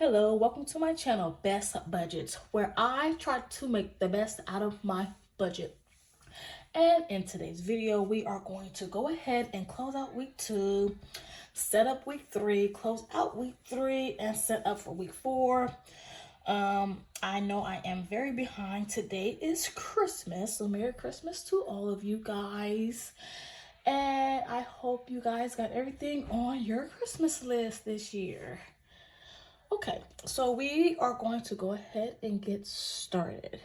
Hello, welcome to my channel, Best Budgets, where I try to make the best out of my budget. And in today's video, we are going to go ahead and close out week 2, set up week 3, close out week 3, and set up for week 4. I know I am very behind. Today is Christmas, so Merry Christmas to all of you guys. And I hope you guys got everything on your Christmas list this year. Okay, so we are going to go ahead and get started.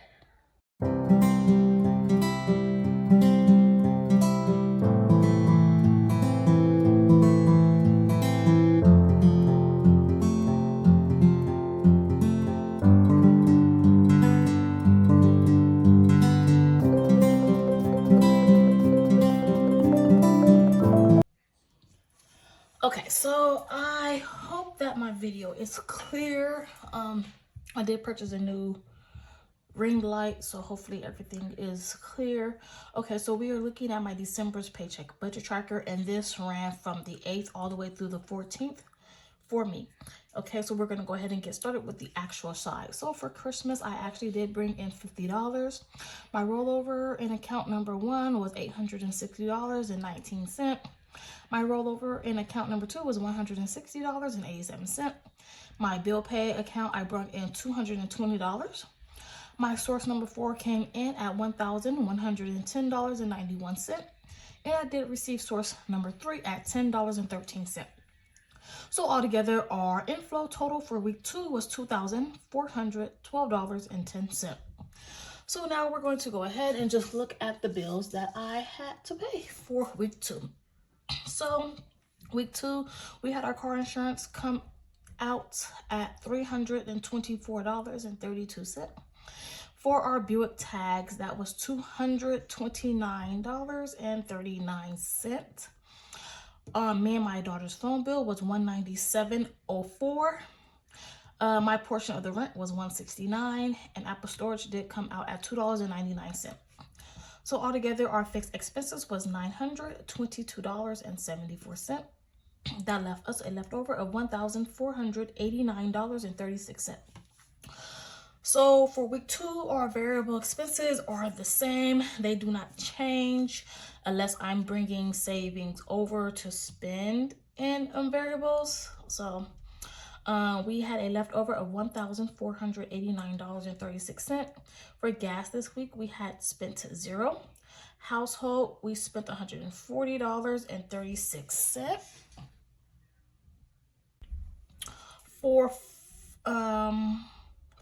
Okay, so I hope that my video is clear. I did purchase a new ring light, so hopefully everything is clear. Okay, so we are looking at my December's paycheck budget tracker, and this ran from the 8th all the way through the 14th for me. Okay, so we're gonna go ahead and get started with the actual side. So for Christmas, I actually did bring in $50. My rollover in account number 1 was $860.19. My rollover in account number 2 was $160.87. My bill pay account, I brought in $220. My source number 4 came in at $1,110.91. And I did receive source number 3 at $10.13. So altogether, our inflow total for week 2 was $2,412.10. So now we're going to go ahead and just look at the bills that I had to pay for week 2. So week 2, we had our car insurance come out at $324.32. For our Buick tags, that was $229.39. Me and my daughter's phone bill was $197.04. My portion of the rent was $169, and Apple Storage did come out at $2.99. So altogether, our fixed expenses was $922.74. That left us a leftover of $1,489.36. So for week 2, our variable expenses are the same. They do not change unless I'm bringing savings over to spend in variables. So we had a leftover of $1,489.36. For gas this week, we had spent $0. Household, we spent $140.36. For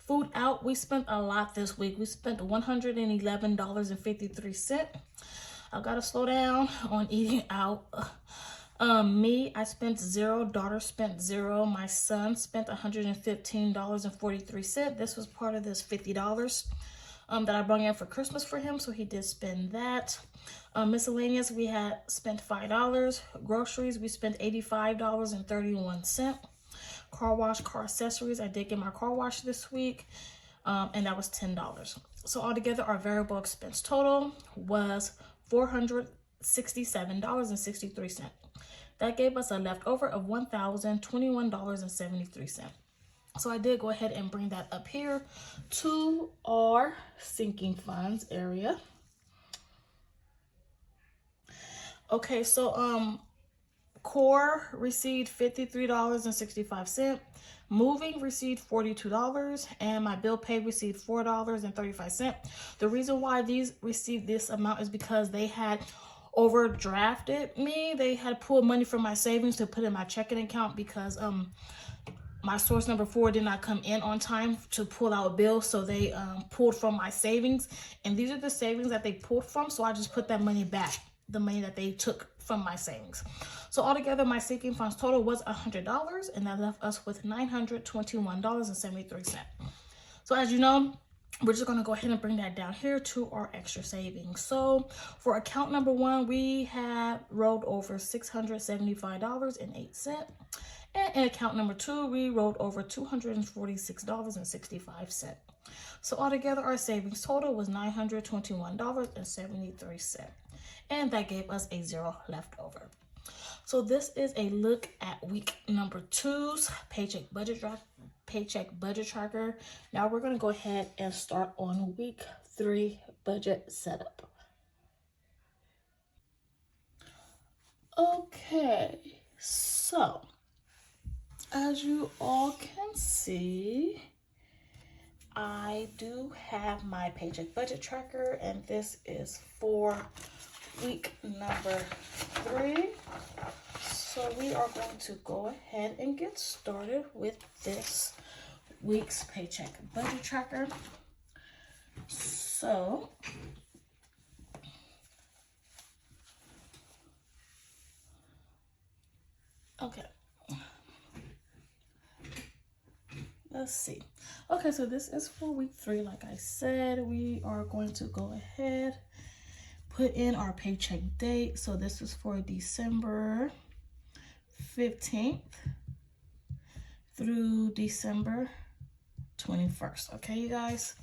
food out, we spent a lot this week. We spent $111.53. I gotta slow down on eating out. I spent $0. Daughter spent $0. My son spent $115.43. This was part of this $50 that I brought in for Christmas for him, so he did spend that. Miscellaneous, we had spent $5. Groceries, we spent $85.31. Car wash, car accessories, I did get my car wash this week, and that was $10. So altogether, our variable expense total was $467.63. That gave us a leftover of $1,021.73. So I did go ahead and bring that up here to our sinking funds area. Okay, so Core received $53.65. Moving received $42, and my bill pay received $4.35. The reason why these received this amount is because they had overdrafted me. They had pulled money from my savings to put in my checking account because my source number 4 did not come in on time to pull out bills, so they pulled from my savings, and these are the savings that they pulled from, so I just put that money back, the money that they took from my savings. So altogether, my sinking funds total was $100, and that left us with $921.73. So as you know, we're just going to go ahead and bring that down here to our extra savings. So for account number 1, we have rolled over $675.08. And in account number 2, we rolled over $246.65. So altogether, our savings total was $921.73. And that gave us a $0 left over. So this is a look at week number 2's paycheck Paycheck budget tracker. Now we're going to go ahead and start on week 3 budget setup. Okay, so as you all can see, I do have my Paycheck budget tracker, and this is for week number 3. So we are going to go ahead and get started with this week's Paycheck budget tracker. So okay, let's see. Okay, so this is for week 3. Like I said, we are going to go ahead, put in our paycheck date. So this is for December 15th through December 21st. Okay, you guys.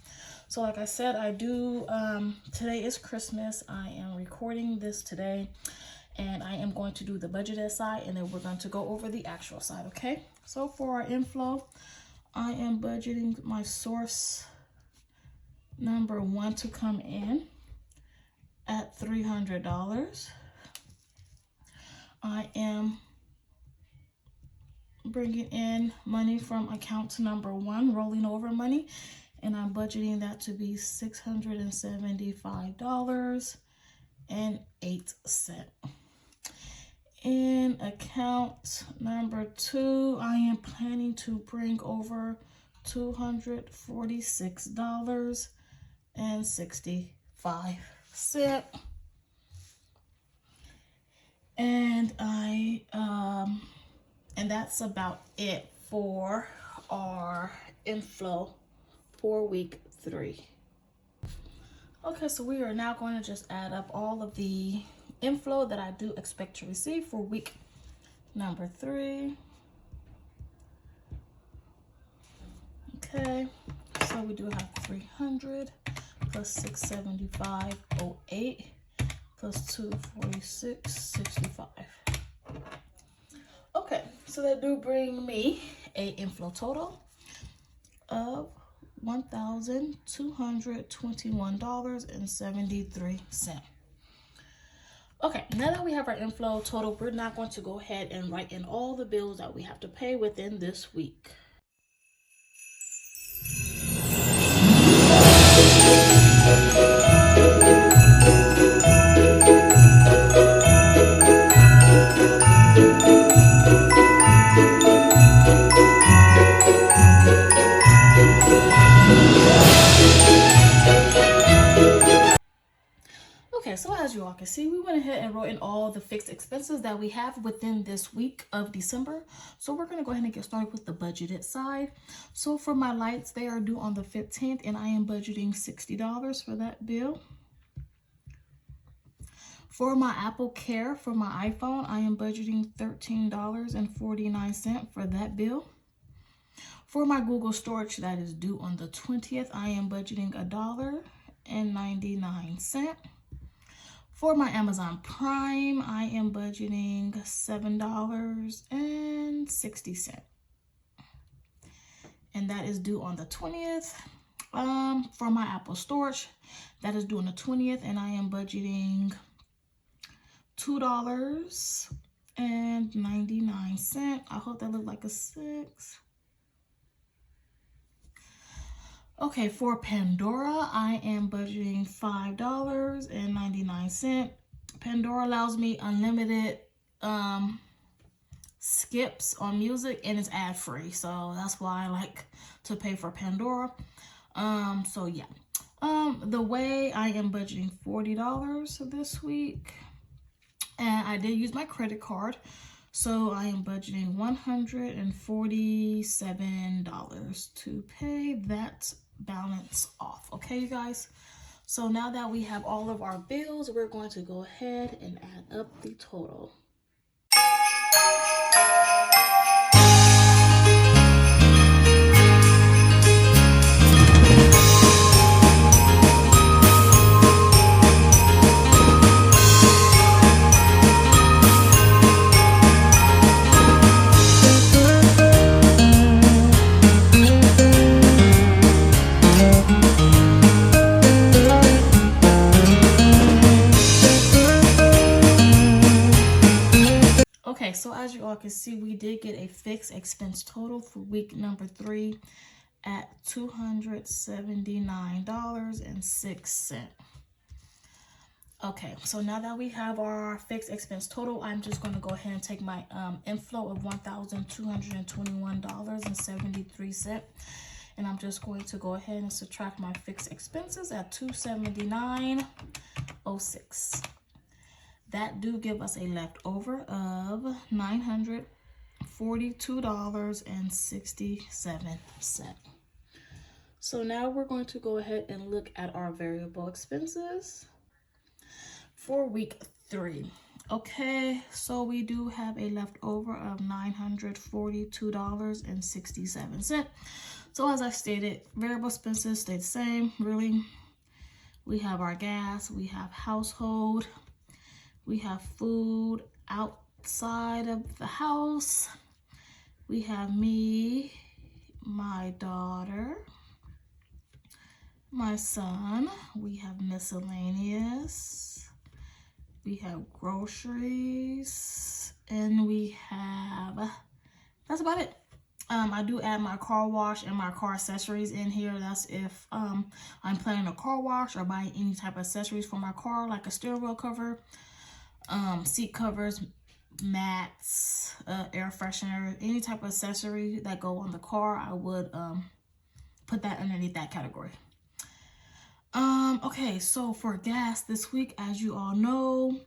So like I said, I do, today is Christmas. I am recording this today, and I am going to do the budgeted side, and then we're going to go over the actual side. Okay, so for our inflow, I am budgeting my source number 1 to come in at $300. I am bringing in money from account number 1, rolling over money, and I'm budgeting that to be $675.08. In account number 2, I am planning to bring over $246.65. And that's about it for our inflow for week 3. Okay, so we are now going to just add up all of the inflow that I do expect to receive for week number 3. Okay, so we do have 300 plus 675.08 plus 246.65. Okay, so that do bring me a inflow total of $1,221.73. Okay, now that we have our inflow total, we're now going to go ahead and write in all the bills that we have to pay within this week. Okay, so as you all can see, we went ahead and wrote in all the fixed expenses that we have within this week of December. So we're going to go ahead and get started with the budgeted side. So for my lights, they are due on the 15th, and I am budgeting $60 for that bill. For my Apple Care for my iPhone, I am budgeting $13.49 for that bill. For my Google storage that is due on the 20th, I am budgeting $1.99. For my Amazon Prime, I am budgeting $7.60. And that is due on the 20th. For my Apple storage, that is due on the 20th, and I am budgeting $2.99. I hope that looked like a 6. Okay, for Pandora, I am budgeting $5.99. Pandora allows me unlimited skips on music, and it's ad free, so that's why I like to pay for Pandora. So yeah, the way I am budgeting $40 this week, and I did use my credit card, so I am budgeting $147 to pay that balance off. Okay, you guys, so now that we have all of our bills, we're going to go ahead and add up the total. see, we did get a fixed expense total for week number 3 at $279.06. Okay, so now that we have our fixed expense total, I'm just going to go ahead and take my inflow of $1,221.73, and I'm just going to go ahead and subtract my fixed expenses at $279.06. That do give us a leftover of $942.67. So now we're going to go ahead and look at our variable expenses for week 3. Okay, so we do have a leftover of $942.67. So as I stated, variable expenses stay the same, really. We have our gas, we have household, we have food outside of the house, we have me, my daughter, my son, we have miscellaneous, we have groceries, and we have, that's about it. I do add my car wash and my car accessories in here. That's if I'm planning a car wash or buying any type of accessories for my car, like a steering wheel cover, seat covers, mats, air freshener, any type of accessory that go on the car, I would put that underneath that category. Okay, so for gas this week, as you all know,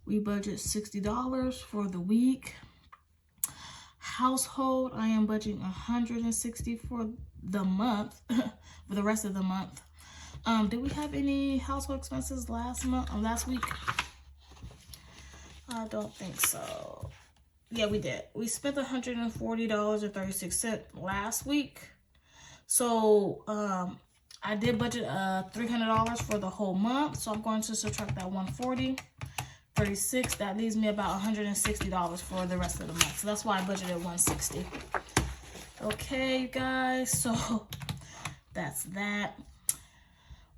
we budget $60 for the week. Household, I am budgeting $160 for the month, for the rest of the month. Did we have any household expenses last week? I don't think so. Yeah, we did. We spent $140.36 last week. So, I did budget $300 for the whole month, so I'm going to subtract that $140.36. That leaves me about $160 for the rest of the month. So that's why I budgeted $160. Okay, you guys. So that's that.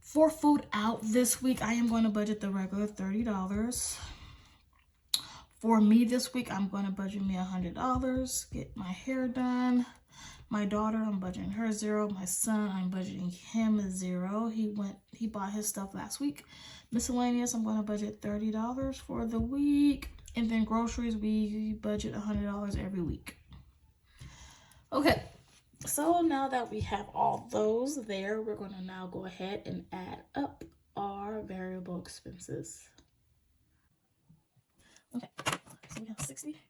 For food out this week, I am going to budget the regular $30. For me this week, I'm going to budget me $100. Get my hair done. My daughter, I'm budgeting her $0. My son, I'm budgeting him $0. He bought his stuff last week. Miscellaneous, I'm going to budget $30 for the week. And then groceries, we budget $100 every week. Okay, so now that we have all those there, we're going to now go ahead and add up our variable expenses. Okay, so we have 60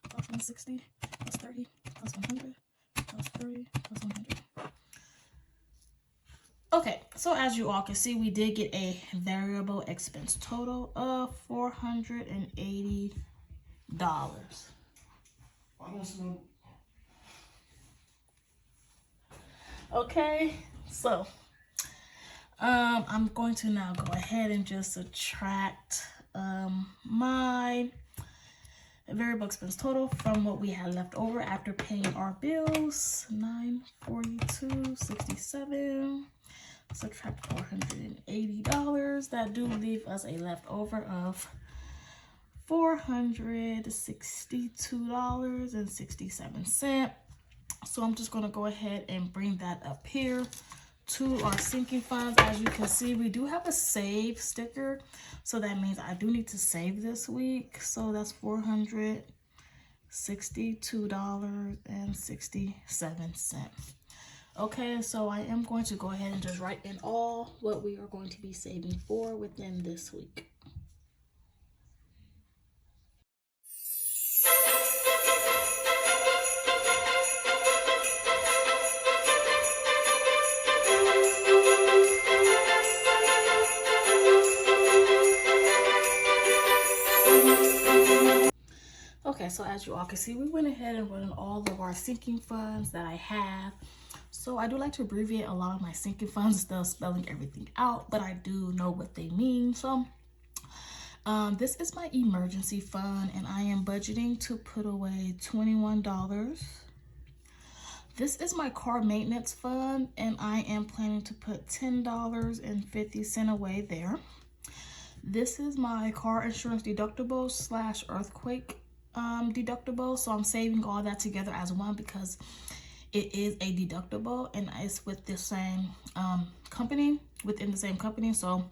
plus 160 plus 30 plus 100. Plus 30 plus 100. Okay, so as you all can see, we did get a variable expense total of $480. Okay, so I'm going to now go ahead and just subtract my variable expense total from what we had left over after paying our bills. $942.67. Subtract $480. That do leave us a leftover of $462.67. So I'm just going to go ahead and bring that up here to our sinking funds. As you can see, we do have a save sticker, so that means I do need to save this week. So that's $462.67. Okay, so I am going to go ahead and just write in all what we are going to be saving for within this week. Okay, so as you all can see, we went ahead and wrote in all of our sinking funds that I have. So I do like to abbreviate a lot of my sinking funds instead of spelling everything out, but I do know what they mean. So this is my emergency fund, and I am budgeting to put away $21. This is my car maintenance fund, and I am planning to put $10.50 away there. This is my car insurance deductible / earthquake deductible. So I'm saving all that together as one because it is a deductible and it's with the same company, within the same company. So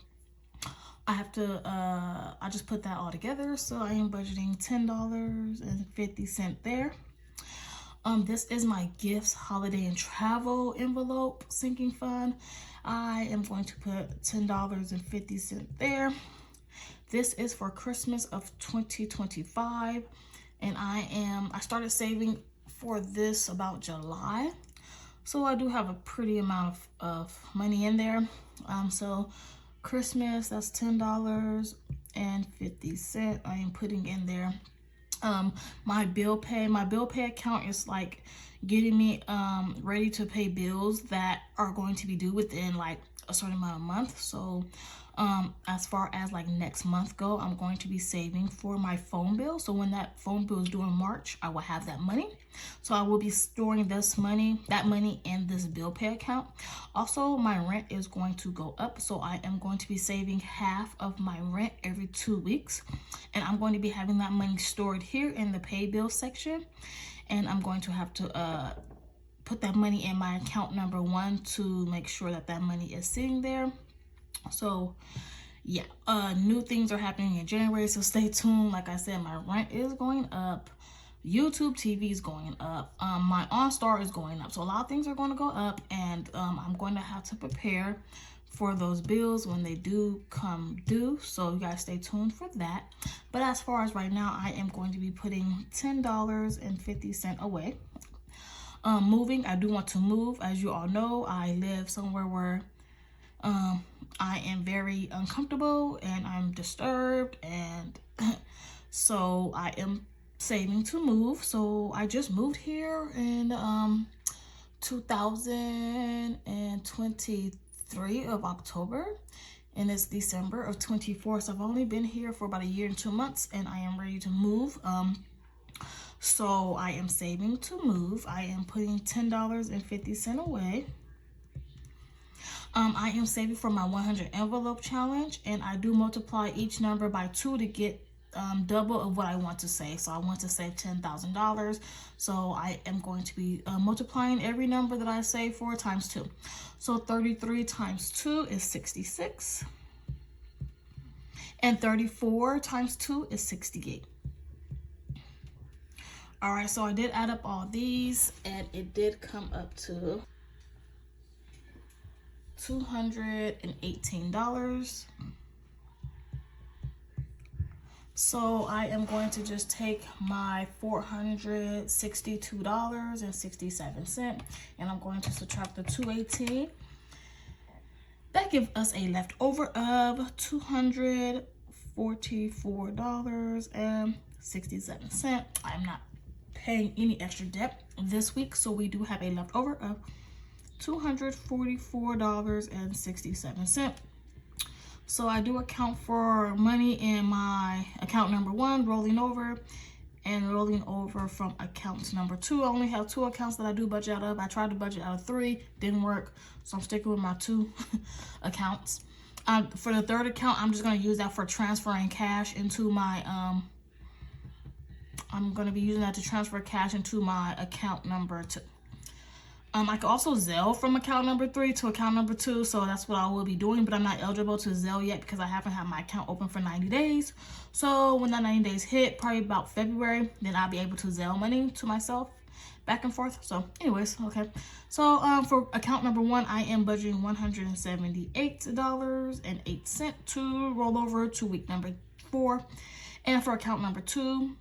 I have to, I just put that all together. So I am budgeting $10.50 there. This is my gifts, holiday, and travel envelope sinking fund. I am going to put $10.50 there. This is for Christmas of 2025. And I started saving for this about July. So I do have a pretty amount of money in there. So Christmas, that's $10.50 I am putting in there. My bill pay account is like getting me ready to pay bills that are going to be due within like a certain amount of months. So as far as like next month go, I'm going to be saving for my phone bill. So when that phone bill is due in March, I will have that money. So I will be storing that money in this bill pay account. Also, my rent is going to go up. So I am going to be saving half of my rent every 2 weeks. And I'm going to be having that money stored here in the pay bill section. And I'm going to have to put that money in my account number 1 to make sure that that money is sitting there. So yeah, new things are happening in January, so stay tuned. Like I said, my rent is going up, YouTube TV is going up, my OnStar is going up, so a lot of things are going to go up, and I'm going to have to prepare for those bills when they do come due. So you guys stay tuned for that. But as far as right now, I am going to be putting $10.50 away. Moving, I do want to move. As you all know, I live somewhere where I am very uncomfortable and I'm disturbed, and so I am saving to move. So I just moved here in 2023 of October, and it's December of 24. So I've only been here for about a year and 2 months, and I am ready to move. So I am saving to move. I am putting $10.50 away. I am saving for my 100 envelope challenge, and I do multiply each number by 2 to get double of what I want to save. So I want to save $10,000. So I am going to be multiplying every number that I save for times 2. So 33 times 2 is 66. And 34 times 2 is 68. All right, so I did add up all these, and it did come up to $218. So I am going to just take my $462.67, and I'm going to subtract the 218. That gives us a leftover of $244.67. I'm not paying any extra debt this week, so we do have a leftover of $244.67. So I do account for money in my account number 1, rolling over from account number 2. I only have 2 accounts that I do budget out of. I tried to budget out of 3, didn't work, so I'm sticking with my 2 accounts. For the 3rd account, I'm just going to use that for transferring cash into my I'm going to be using that to transfer cash into my account number 2. I can also Zelle from account number 3 to account number 2, so that's what I will be doing, but I'm not eligible to Zelle yet because I haven't had my account open for 90 days. So when that 90 days hit, probably about February, then I'll be able to Zelle money to myself back and forth. So anyways, okay. So for account number 1, I am budgeting $178.08 to roll over to week number 4. And for account number 2,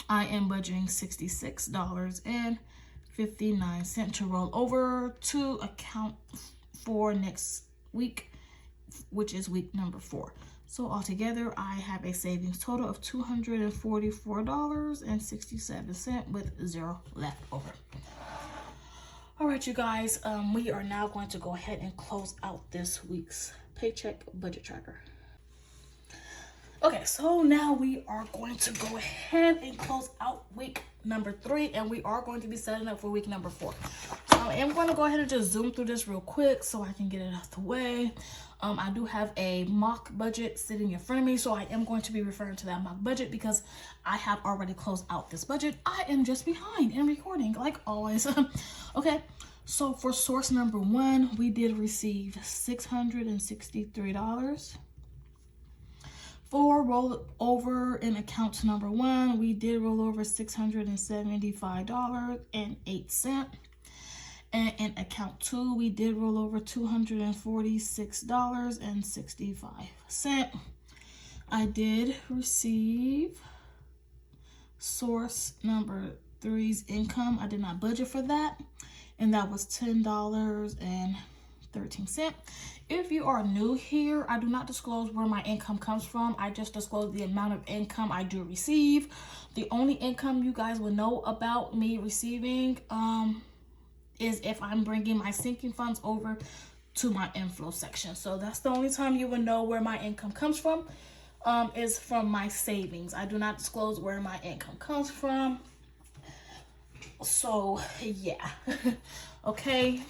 I am budgeting $66.59 to roll over to account for next week, which is week number 4. So altogether, I have a savings total of $244.67 with 0 left over. All right, you guys, we are now going to go ahead and close out this week's Paycheck budget tracker. Okay, so now we are going to go ahead and close out week number 3, and we are going to be setting up for week number 4. So I am going to go ahead and just zoom through this real quick so I can get it out the way. I do have a mock budget sitting in front of me, so I am going to be referring to that mock budget because I have already closed out this budget. I am just behind in recording, like always. Okay, so for source number 1, we did receive $663. For rollover in account number 1, we did roll over $675.08. And in account 2, we did roll over $246.65. I did receive source number 3's income. I did not budget for that, and that was $10.13. If you are new here, I do not disclose where my income comes from. I just disclose the amount of income I do receive. The only income you guys will know about me receiving is if I'm bringing my sinking funds over to my inflow section. So that's the only time you will know where my income comes from, is from my savings. I do not disclose where my income comes from. So yeah. Okay,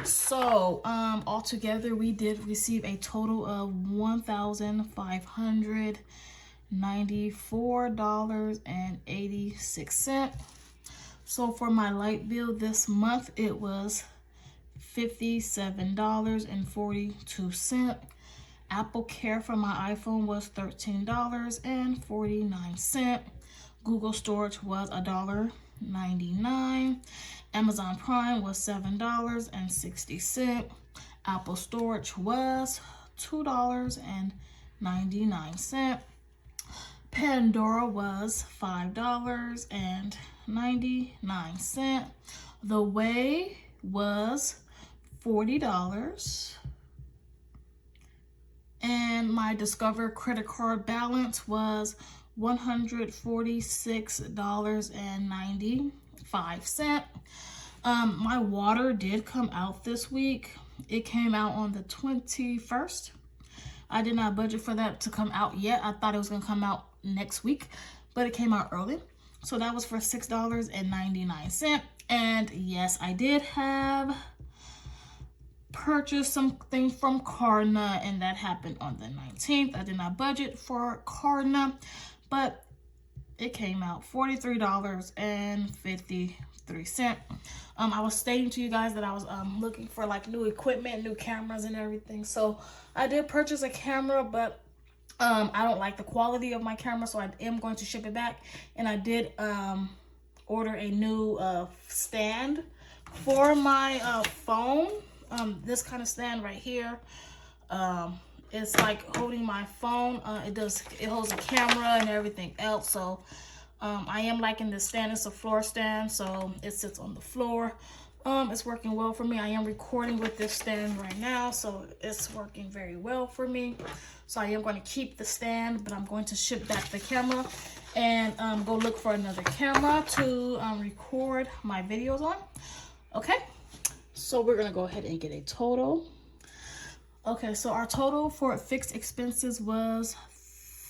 so altogether we did receive a total of $1,594.86. So for my light bill this month, it was $57.42. Apple Care for my iPhone was $13.49. Google Storage was $1.99. Amazon Prime was $7.60. Apple Storage was $2.99. Pandora was $5.99. The Way was $40. And my Discover credit card balance was $146.95. My water did come out this week. It came out on the 21st. I did not budget for that to come out yet. I thought it was going to come out next week, but it came out early. So that was for $6.99. And yes, I did have purchased something from Klarna, and that happened on the 19th. I did not budget for Klarna, but it came out $43.53. I was stating to you guys that I was looking for like new equipment, new cameras and everything. So I did purchase a camera, but I don't like the quality of my camera, so I am going to ship it back. And I did order a new stand for my phone. This kind of stand right here. It's like holding my phone. It holds a camera and everything else. So I am liking this stand. It's a floor stand, so it sits on the floor. It's working well for me. I am recording with this stand right now, so it's working very well for me. So I am going to keep the stand, but I'm going to ship back the camera and go look for another camera to record my videos on. Okay, so we're going to go ahead and get a total. Okay, so our total for fixed expenses was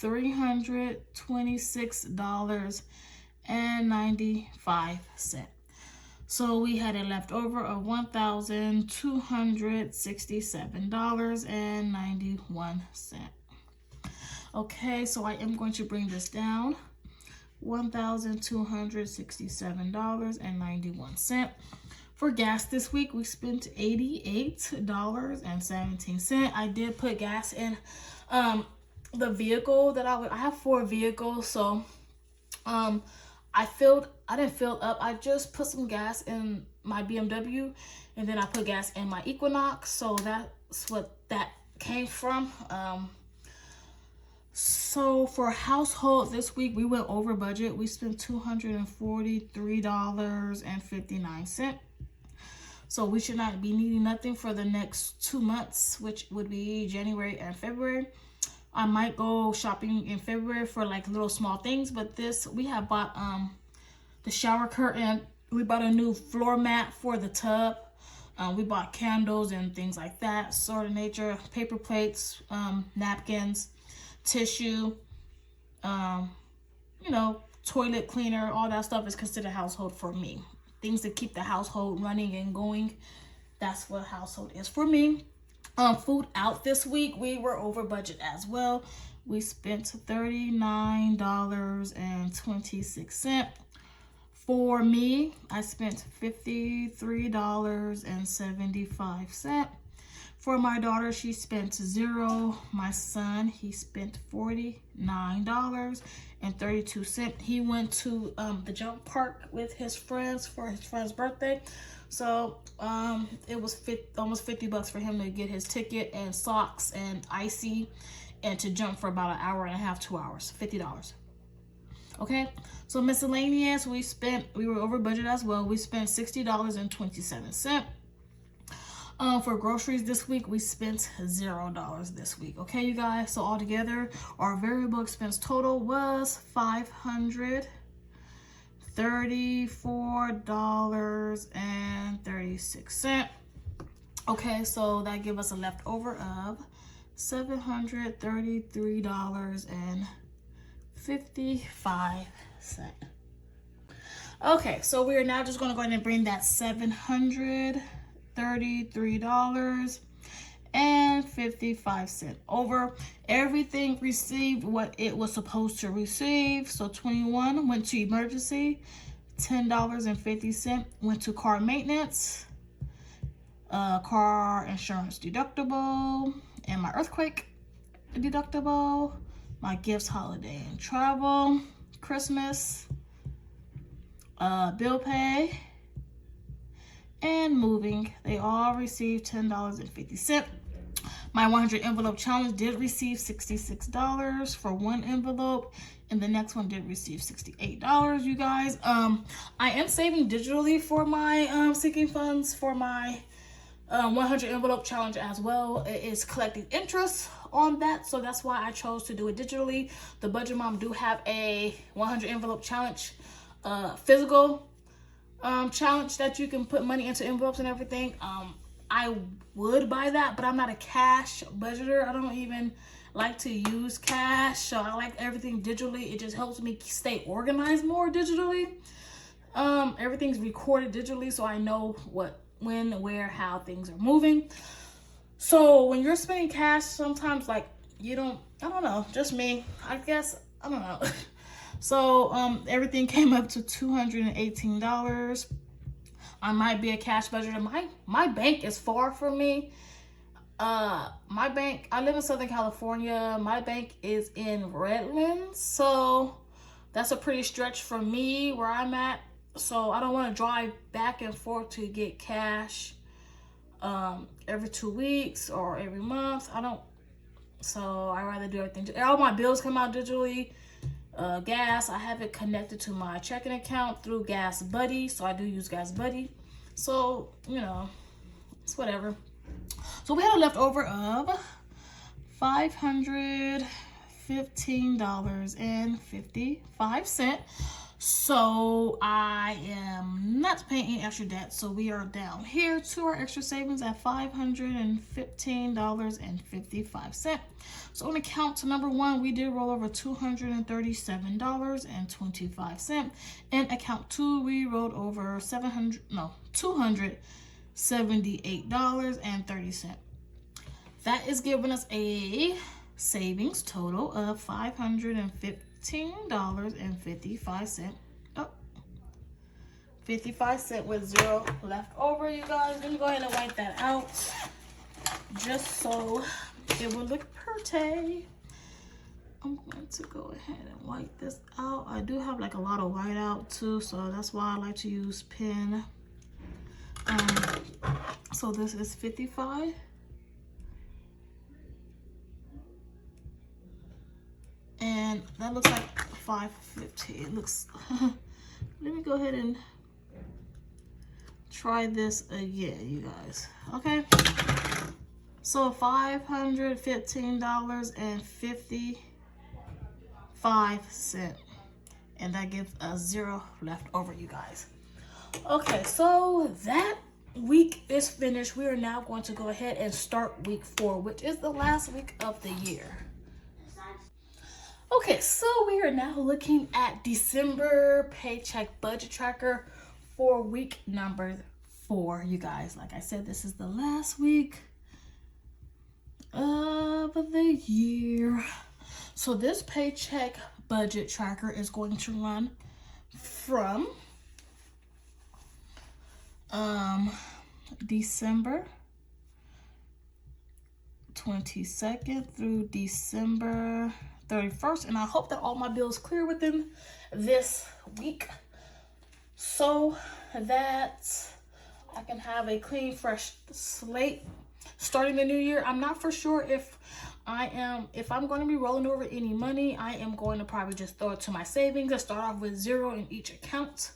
$326.95. So we had a leftover of $1,267.91. Okay, so I am going to bring this down. $1,267.91. For gas this week, we spent $88.17. I did put gas in the vehicle that I have 4 vehicles, so I didn't fill up. I just put some gas in my BMW, and then I put gas in my Equinox, so that's what that came from. So for household this week, we went over budget. We spent $243.59. So we should not be needing nothing for the next 2 months, which would be January and February. I might go shopping in February for like little small things, but we have bought the shower curtain. We bought a new floor mat for the tub. We bought candles and things like that, sort of nature, paper plates, napkins, tissue. You know, toilet cleaner, all that stuff is considered household for me. Things that keep the household running and going, that's what household is for me. Food out this week, we were over budget as well. We spent $39.26. For me, I spent $53.75. For my daughter, she spent $0. My son, he spent $49.32. He went to the jump park with his friends for his friend's birthday. So it was almost $50 for him to get his ticket and socks and icy, and to jump for about an hour and a half, 2 hours, $50. Okay, so miscellaneous, we were over budget as well. We spent $60.27. For groceries this week, we spent $0 this week. Okay, you guys, so altogether, our variable expense total was $534.36. Okay, so that gives us a leftover of $733.55. Okay, so we are now just going to go ahead and bring that $733.55 over. Everything received what it was supposed to receive. So 21 went to emergency, $10.50 went to car maintenance, car insurance deductible, and my earthquake deductible, my gifts, holiday and travel, Christmas, bill pay, and moving. They all received $10.50. My 100 envelope challenge did receive $66 for one envelope, and the next one did receive $68, you guys. I am saving digitally for my seeking funds for my 100 envelope challenge as well. It is collecting interest on that, so that's why I chose to do it digitally. The Budget Mom do have a 100 envelope challenge, physical challenge that you can put money into envelopes and everything. I would buy that, but I'm not a cash budgeter. I don't even like to use cash, so I like everything digitally. It just helps me stay organized more digitally. Everything's recorded digitally, so I know what, when, where, how things are moving. So when you're spending cash, sometimes like I don't know, just me, I guess, I don't know. So everything came up to $218. I might be a cash budgeter. My bank is far from me. My bank, I live in Southern California. My bank is in Redlands, so that's a pretty stretch for me where I'm at. So I don't want to drive back and forth to get cash every 2 weeks or every month. So I rather do everything. All my bills come out digitally. Gas, I have it connected to my checking account through Gas Buddy, so I do use Gas Buddy. So, you know, it's whatever. So we had a leftover of $515.55. So I am not paying any extra debt. So we are down here to our extra savings at $515.55. So on account to number one, we did roll over $237.25. In account two, we rolled over $278.30. That is giving us a savings total of $515.55. 55 cents with zero left over, you guys. Let me go ahead and wipe that out just so it will look pretty. I'm going to go ahead and wipe this out. I do have like a lot of white out too, so that's why I like to use pen. So this is 55. And that looks like 550. It looks, let me go ahead and try this again, you guys. Okay. So $515.55. And that gives us zero left over, you guys. Okay, so that week is finished. We are now going to go ahead and start week 4, which is the last week of the year. Okay, so we are now looking at December paycheck budget tracker for week number 4, you guys. Like I said, this is the last week of the year. So this paycheck budget tracker is going to run from December 22nd through December 31st, and I hope that all my bills clear within this week so that I can have a clean, fresh slate starting the new year. I'm not for sure if I'm going to be rolling over any money. I am going to probably just throw it to my savings and start off with 0 in each account.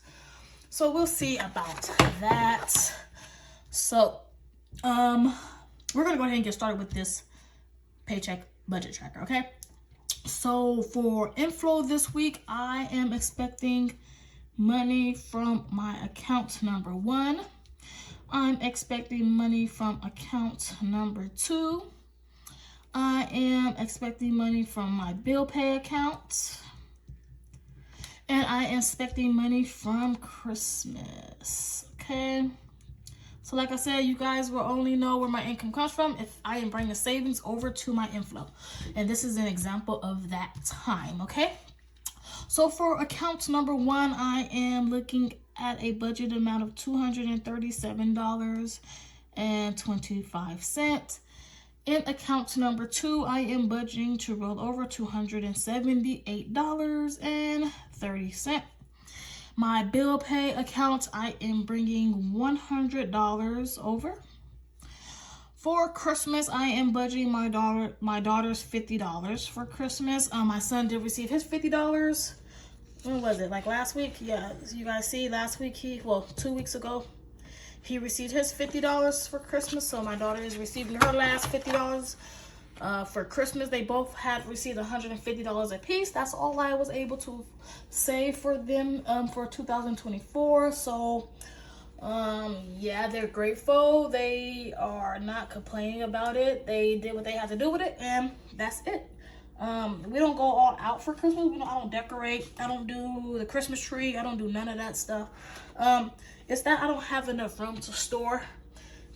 So we'll see about that. So we're gonna go ahead and get started with this paycheck budget tracker, okay? So for inflow this week, I am expecting money from my account number 1. I'm expecting money from account number 2. I am expecting money from my bill pay account. And I am expecting money from Christmas, okay? So like I said, you guys will only know where my income comes from if I am bringing savings over to my inflow. And this is an example of that time, okay? So for account number 1, I am looking at a budget amount of $237.25. In account number 2, I am budgeting to roll over $278.30. My bill pay account, I am bringing $100 over. For Christmas, I am budgeting my daughter's $50 for Christmas. My son did receive his $50. When was it? Like last week? Yeah, you guys see, last week 2 weeks ago, he received his $50 for Christmas. So my daughter is receiving her last $50 for Christmas. They both had received $150 a piece. That's all I was able to save for them for 2024. So yeah, they're grateful. They are not complaining about it. They did what they had to do with it, and that's it. We don't go all out for Christmas. I don't decorate. I don't do the Christmas tree. I don't do none of that stuff. It's that I don't have enough room to store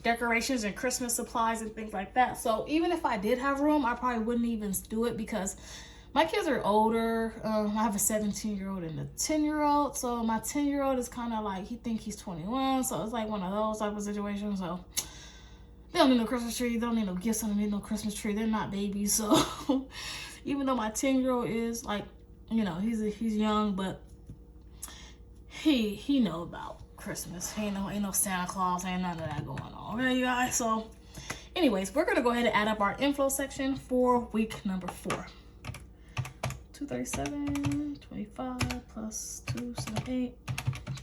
decorations and Christmas supplies and things like that. So even if I did have room, I probably wouldn't even do it because my kids are older. I have a 17-year-old and a 10-year-old. So my 10-year-old is kind of like, he thinks he's 21. So it's like one of those type of situations. So they don't need no Christmas tree. They don't need no gifts. They don't need no Christmas tree. They're not babies. So even though my 10-year-old is like, you know, he's young, but he know about Christmas. Ain't no Santa Claus, ain't none of that going on, okay, you guys? So anyways, we're gonna go ahead and add up our inflow section for week number 4. 237.25 plus 278,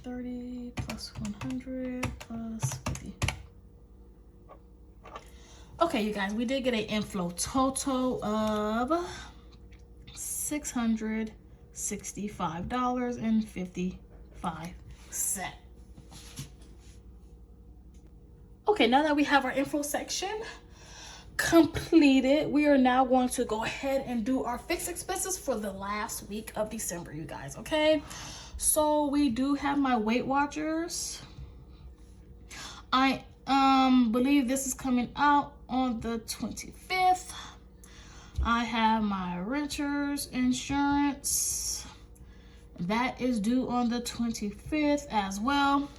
30 plus 100 plus 50. Okay, you guys, we did get an inflow total of $665.55. Okay, now that we have our info section completed, we are now going to go ahead and do our fixed expenses for the last week of December, you guys, okay? So we do have my Weight Watchers. I believe this is coming out on the 25th. I have my renter's insurance. That is due on the 25th as well.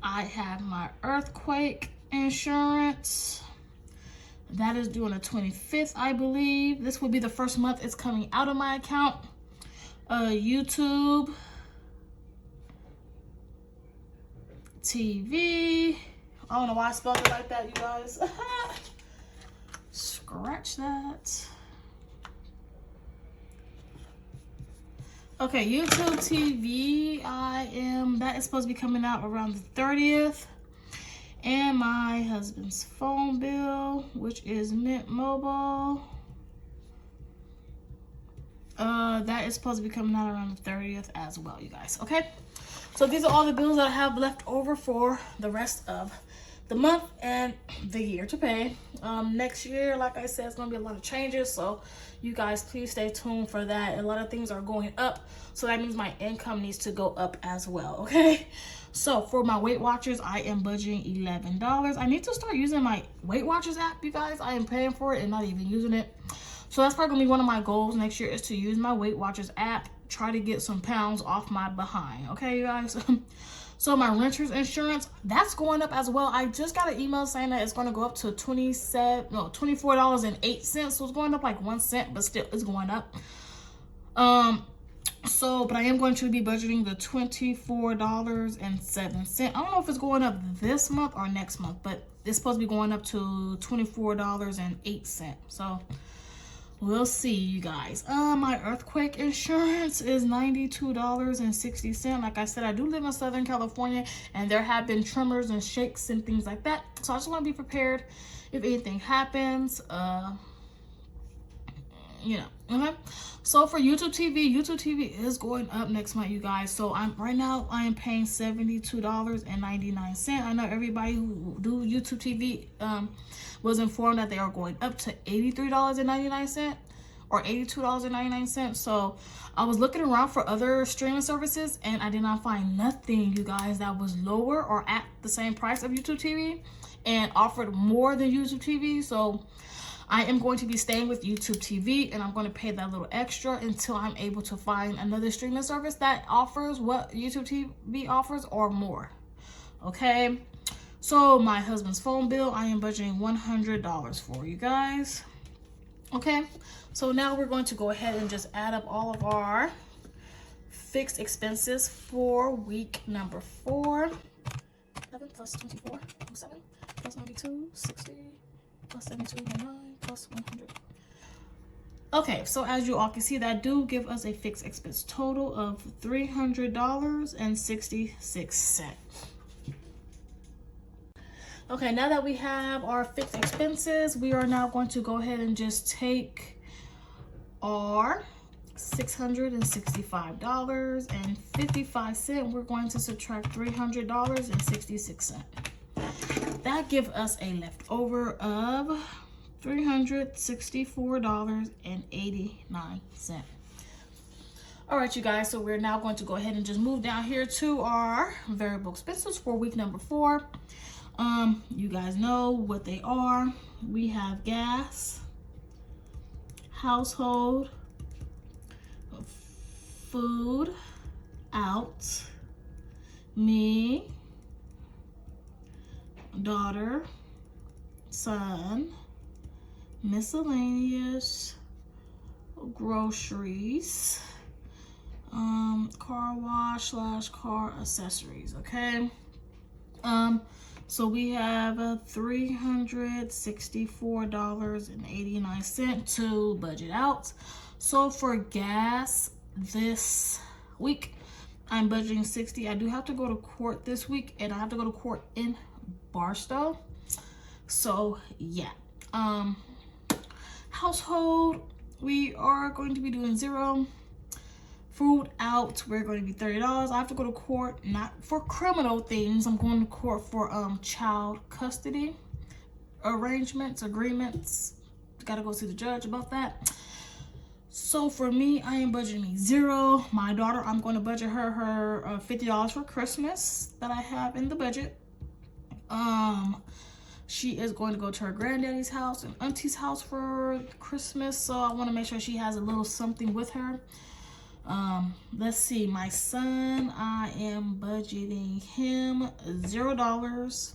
I have my earthquake insurance. That is due on the 25th, I believe. This will be the first month it's coming out of my account. YouTube TV. I don't know why I spelled it like that, you guys. Scratch that. Okay, YouTube TV, that is supposed to be coming out around the 30th. And my husband's phone bill, which is Mint Mobile. That is supposed to be coming out around the 30th as well, you guys, okay? So these are all the bills that I have left over for the rest of the month and the year to pay. Next year, like I said, it's gonna be a lot of changes, so you guys please stay tuned for that. A lot of things are going up, so that means my income needs to go up as well. Okay, so for my Weight Watchers, I am budgeting $11. I need to start using my Weight Watchers app, you guys. I am paying for it and not even using it, so that's probably gonna be one of my goals next year, is to use my Weight Watchers app, try to get some pounds off my behind. Okay, you guys. So my renter's insurance, that's going up as well. I just got an email saying that it's going to go up to $24.08. So it's going up like 1 cent, but still it's going up. But I am going to be budgeting the $24.07. I don't know if it's going up this month or next month, but it's supposed to be going up to $24.08. So we'll see, you guys. My earthquake insurance is $92.60. Like I said, I do live in Southern California, and there have been tremors and shakes and things like that. So I just want to be prepared if anything happens. So for YouTube TV is going up next month, you guys. So right now I am paying $72.99. I know everybody who do YouTube TV was informed that they are going up to $83.99 or $82.99. So I was looking around for other streaming services, and I did not find nothing, you guys, that was lower or at the same price of YouTube TV and offered more than YouTube TV. So I am going to be staying with YouTube TV, and I'm going to pay that little extra until I'm able to find another streaming service that offers what YouTube TV offers or more. Okay, so my husband's phone bill, I am budgeting $100 for, you guys. Okay, so now we're going to go ahead and just add up all of our fixed expenses for week number 4. 11 plus 24, 07 plus 92, 60 plus 72, 9 plus 100. Okay, so as you all can see, that do give us a fixed expense total of $300.66. Okay, now that we have our fixed expenses, we are now going to go ahead and just take our $665.55. We're going to subtract $300.66. That gives us a leftover of $364.89. All right, you guys, so we're now going to go ahead and just move down here to our variable expenses for week number 4. You guys know what they are. We have gas, household, food, out, me, daughter, son, miscellaneous, groceries, car wash / car accessories. Okay, so we have $364.89 to budget out. So for gas this week, I'm budgeting $60. I do have to go to court this week, and I have to go to court in Barstow. So yeah. Household, we are going to be doing $0. Food out, we're going to be $30. I have to go to court, not for criminal things. I'm going to court for child custody agreements. Got to go see the judge about that. So for me, I am budgeting $0. My daughter, I'm going to budget her $50 for Christmas that I have in the budget. She is going to go to her granddaddy's house and auntie's house for Christmas, so I want to make sure she has a little something with her. Let's see, my son, I am budgeting him $0.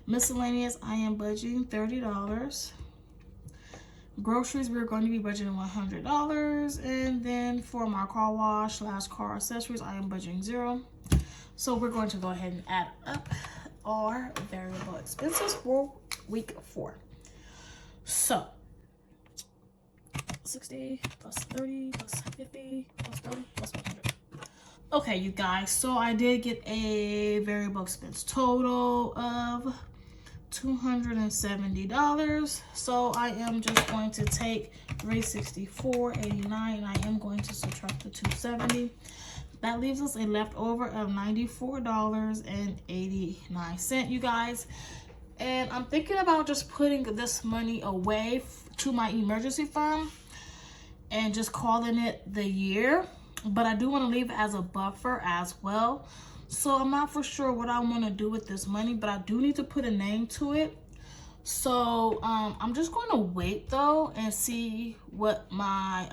Miscellaneous, I am budgeting $30. Groceries, we're going to be budgeting $100. And then for my car wash / car accessories, I am budgeting $0. So we're going to go ahead and add up our variable expenses for week 4. So 60 plus 30 plus 50 plus 30 plus 100. Okay, you guys, so I did get a variable expense total of $270. So I am just going to take $364.89 and I am going to subtract the $270. That leaves us a leftover of $94.89, you guys. And I'm thinking about just putting this money away to my emergency fund and just calling it the year. But I do want to leave it as a buffer as well. So I'm not for sure what I want to do with this money, but I do need to put a name to it. So I'm just going to wait though and see what my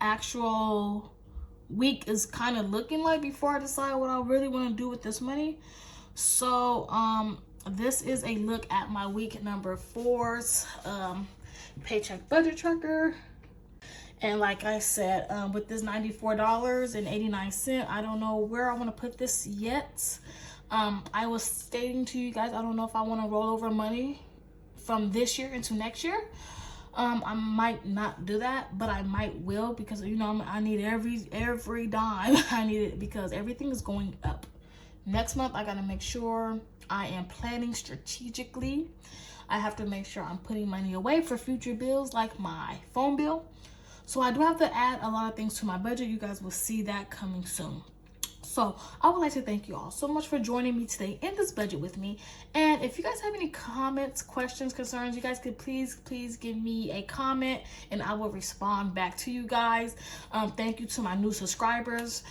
actual week is kind of looking like before I decide what I really want to do with this money. So this is a look at my week number 4's Paycheck budget tracker. And like I said, with this $94.89, I don't know where I want to put this yet. I was stating to you guys, I don't know if I want to roll over money from this year into next year. I might not do that, but I might will, because you know I need every dime. I need it because everything is going up. Next month I gotta make sure I am planning strategically. I have to make sure I'm putting money away for future bills like my phone bill. So I do have to add a lot of things to my budget. You guys will see that coming soon. So I would like to thank you all so much for joining me today in this budget with me. And if you guys have any comments, questions, concerns, you guys could please give me a comment and I will respond back to you guys. Thank you to my new subscribers.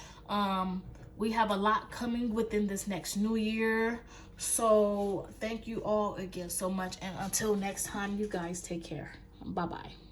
We have a lot coming within this next new year. So thank you all again so much. And until next time, you guys take care. Bye-bye.